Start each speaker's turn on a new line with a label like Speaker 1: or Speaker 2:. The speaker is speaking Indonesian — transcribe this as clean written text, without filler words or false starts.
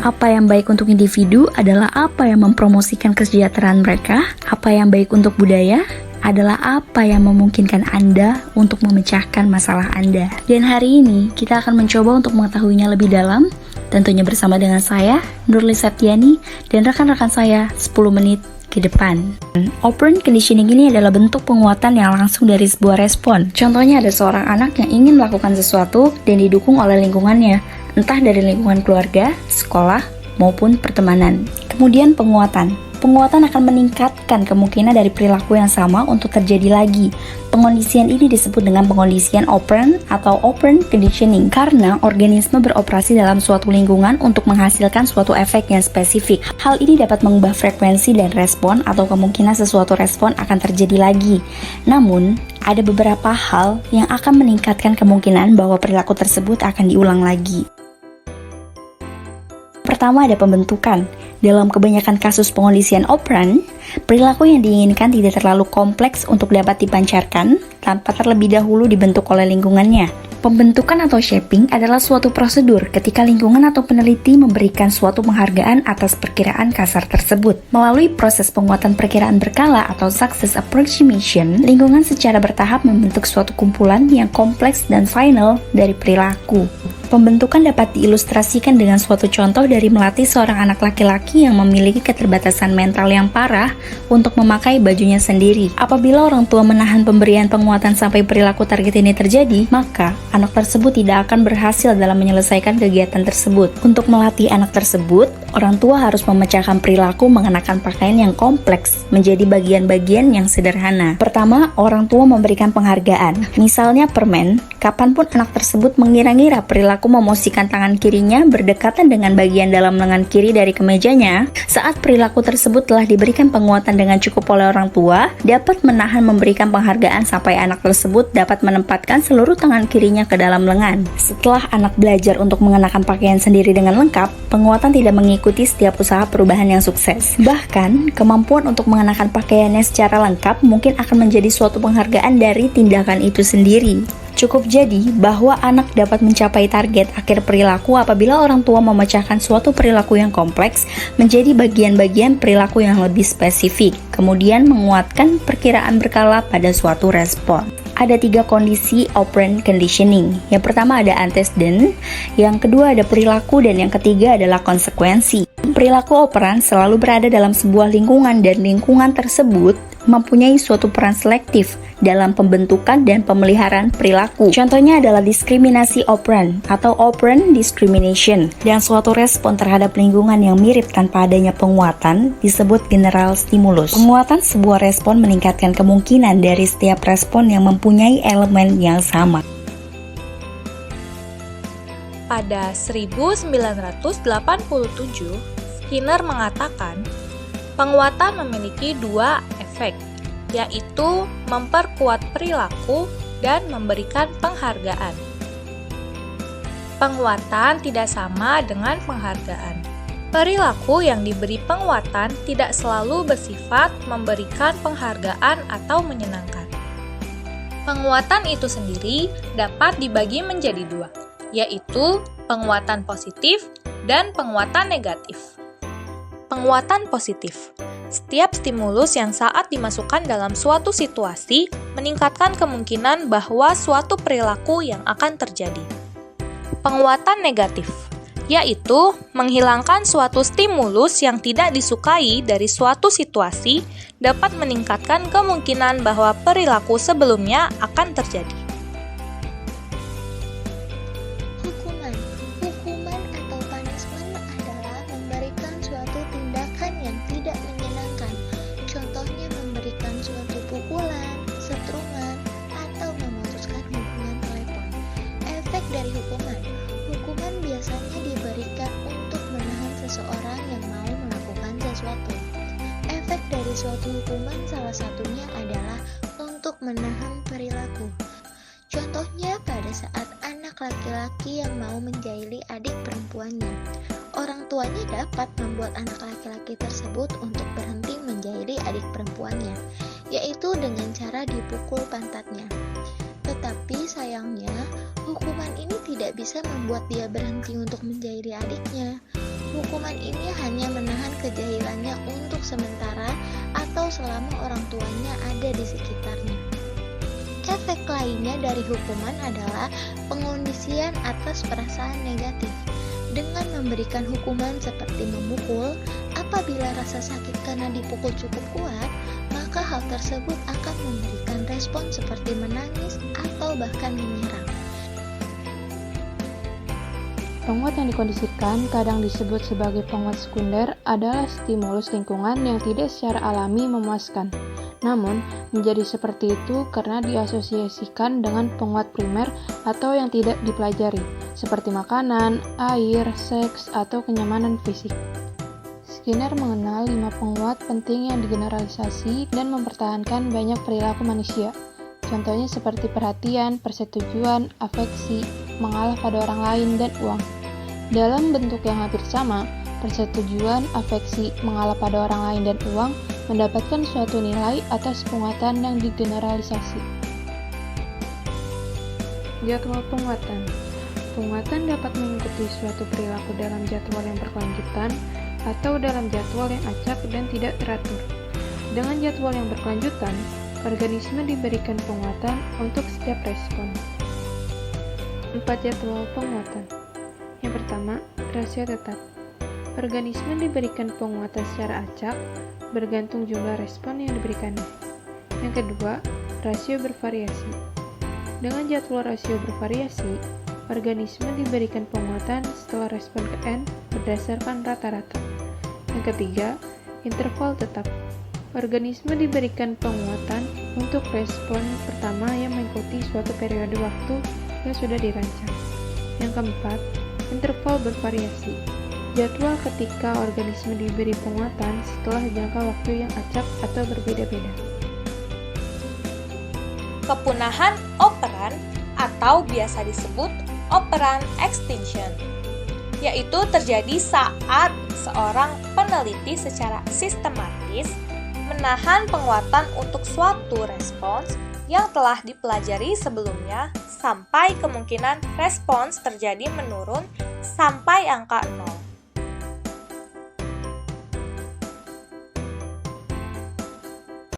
Speaker 1: Apa yang baik untuk individu adalah apa yang mempromosikan kesejahteraan mereka. Apa yang baik untuk budaya adalah apa yang memungkinkan Anda untuk memecahkan masalah Anda. Dan hari ini kita akan mencoba untuk mengetahuinya lebih dalam, tentunya bersama dengan saya, Nurli Septiani, dan rekan-rekan saya 10 menit ke depan. Operant conditioning ini adalah bentuk penguatan yang langsung dari sebuah respon. Contohnya ada seorang anak yang ingin melakukan sesuatu dan didukung oleh lingkungannya, entah dari lingkungan keluarga, sekolah, maupun pertemanan. Kemudian penguatan. Penguatan akan meningkatkan kemungkinan dari perilaku yang sama untuk terjadi lagi. Pengondisian ini disebut dengan pengondisian operant atau operant conditioning karena organisme beroperasi dalam suatu lingkungan untuk menghasilkan suatu efek yang spesifik. Hal ini dapat mengubah frekuensi dan respon atau kemungkinan sesuatu respon akan terjadi lagi. Namun, ada beberapa hal yang akan meningkatkan kemungkinan bahwa perilaku tersebut akan diulang lagi. Pertama ada pembentukan. Dalam kebanyakan kasus pengondisian operant, perilaku yang diinginkan tidak terlalu kompleks untuk dapat dipancarkan tanpa terlebih dahulu dibentuk oleh lingkungannya. Pembentukan atau shaping adalah suatu prosedur ketika lingkungan atau peneliti memberikan suatu penghargaan atas perkiraan kasar tersebut. Melalui proses penguatan perkiraan berkala atau success approximation, lingkungan secara bertahap membentuk suatu kumpulan yang kompleks dan final dari perilaku. Pembentukan dapat diilustrasikan dengan suatu contoh dari melatih seorang anak laki-laki yang memiliki keterbatasan mental yang parah untuk memakai bajunya sendiri. Apabila orang tua menahan pemberian penguatan sampai perilaku target ini terjadi, maka anak tersebut tidak akan berhasil dalam menyelesaikan kegiatan tersebut. Untuk melatih anak tersebut, orang tua harus memecahkan perilaku mengenakan pakaian yang kompleks menjadi bagian-bagian yang sederhana. Pertama, orang tua memberikan penghargaan. Misalnya permen, kapanpun anak tersebut mengira-ngira perilaku memosisikan tangan kirinya berdekatan dengan bagian dalam lengan kiri dari kemejanya, saat perilaku tersebut telah diberikan penguatan dengan cukup oleh orang tua, dapat menahan memberikan penghargaan sampai anak tersebut dapat menempatkan seluruh tangan kirinya ke dalam lengan. Setelah anak belajar untuk mengenakan pakaian sendiri dengan lengkap, penguatan tidak mengikuti setiap usaha perubahan yang sukses. Bahkan, kemampuan untuk mengenakan pakaiannya secara lengkap mungkin akan menjadi suatu penghargaan dari tindakan itu sendiri. Cukup jadi bahwa anak dapat mencapai target akhir perilaku apabila orang tua memecahkan suatu perilaku yang kompleks menjadi bagian-bagian perilaku yang lebih spesifik, kemudian menguatkan perkiraan berkala pada suatu respon. Ada 3 kondisi operant conditioning. Yang pertama ada antecedent, yang kedua ada perilaku, dan yang ketiga adalah konsekuensi. Perilaku operant selalu berada dalam sebuah lingkungan dan lingkungan tersebut mempunyai suatu peran selektif dalam pembentukan dan pemeliharaan perilaku. Contohnya adalah diskriminasi operant atau operant discrimination, dan suatu respon terhadap lingkungan yang mirip tanpa adanya penguatan disebut general stimulus. Penguatan sebuah respon meningkatkan kemungkinan dari setiap respon yang mempunyai elemen yang sama.
Speaker 2: Pada 1987, Skinner mengatakan, penguatan memiliki 2 efek, yaitu memperkuat perilaku dan memberikan penghargaan. Penguatan tidak sama dengan penghargaan. Perilaku yang diberi penguatan tidak selalu bersifat memberikan penghargaan atau menyenangkan. Penguatan itu sendiri dapat dibagi menjadi 2, yaitu penguatan positif dan penguatan negatif. Penguatan positif. Setiap stimulus yang saat dimasukkan dalam suatu situasi meningkatkan kemungkinan bahwa suatu perilaku yang akan terjadi. Penguatan negatif, yaitu menghilangkan suatu stimulus yang tidak disukai dari suatu situasi dapat meningkatkan kemungkinan bahwa perilaku sebelumnya akan terjadi.
Speaker 3: Hukuman atau punishment adalah memberikan suatu tindakan yang tidak menyenangkan. Contohnya memberikan suatu pukulan, setrum,an atau memutuskan hubungan telepon. Efek dari hukuman. Hukuman biasanya diberikan untuk menahan seseorang yang mau melakukan sesuatu. Efek dari suatu hukuman salah satunya adalah untuk menahan perilaku. Contohnya pada saat anak laki-laki yang mau menjahili adik perempuannya. Orang tuanya dapat membuat anak laki-laki tersebut untuk berhenti menjahili adik perempuannya, yaitu dengan cara dipukul pantatnya. Tetapi sayangnya, hukuman ini tidak bisa membuat dia berhenti untuk menjahili adiknya. Hukuman ini hanya menahan kejahilannya untuk sementara atau selama orang tuanya ada di sekitarnya. Efek lainnya dari hukuman adalah pengondisian atas perasaan negatif. Dengan memberikan hukuman seperti memukul, apabila rasa sakit karena dipukul cukup kuat, maka hal tersebut akan memberikan respon seperti menangis atau bahkan menyerang.
Speaker 4: Penguat yang dikondisikan, kadang disebut sebagai penguat sekunder, adalah stimulus lingkungan yang tidak secara alami memuaskan. Namun, menjadi seperti itu karena diasosiasikan dengan penguat primer atau yang tidak dipelajari, seperti makanan, air, seks, atau kenyamanan fisik. Skinner mengenal 5 penguat penting yang digeneralisasi dan mempertahankan banyak perilaku manusia. Contohnya seperti perhatian, persetujuan, afeksi, mengalah pada orang lain, dan uang. Dalam bentuk yang hampir sama, persetujuan, afeksi, mengalah pada orang lain, dan uang mendapatkan suatu nilai atas penguatan yang digeneralisasi. Jadwal penguatan. Penguatan dapat mengikuti suatu perilaku dalam jadwal yang berkelanjutan atau dalam jadwal yang acak dan tidak teratur. Dengan jadwal yang berkelanjutan, organisme diberikan penguatan untuk setiap respon. 4 jadwal penguatan. Yang pertama, rasio tetap. Organisme diberikan penguatan secara acak, bergantung jumlah respon yang diberikannya. Yang kedua, rasio bervariasi. Dengan jadwal rasio bervariasi, organisme diberikan penguatan setelah respon ke N berdasarkan rata-rata. Yang ketiga, interval tetap. Organisme diberikan penguatan untuk respon pertama yang mengikuti suatu periode waktu yang sudah dirancang. Yang keempat, interval bervariasi. Jadwal ketika organisme diberi penguatan setelah jangka waktu yang acak atau berbeda-beda.
Speaker 2: Kepunahan operan atau biasa disebut operan extinction, yaitu terjadi saat seorang peneliti secara sistematis menahan penguatan untuk suatu respons yang telah dipelajari sebelumnya sampai kemungkinan respons terjadi menurun sampai angka 0.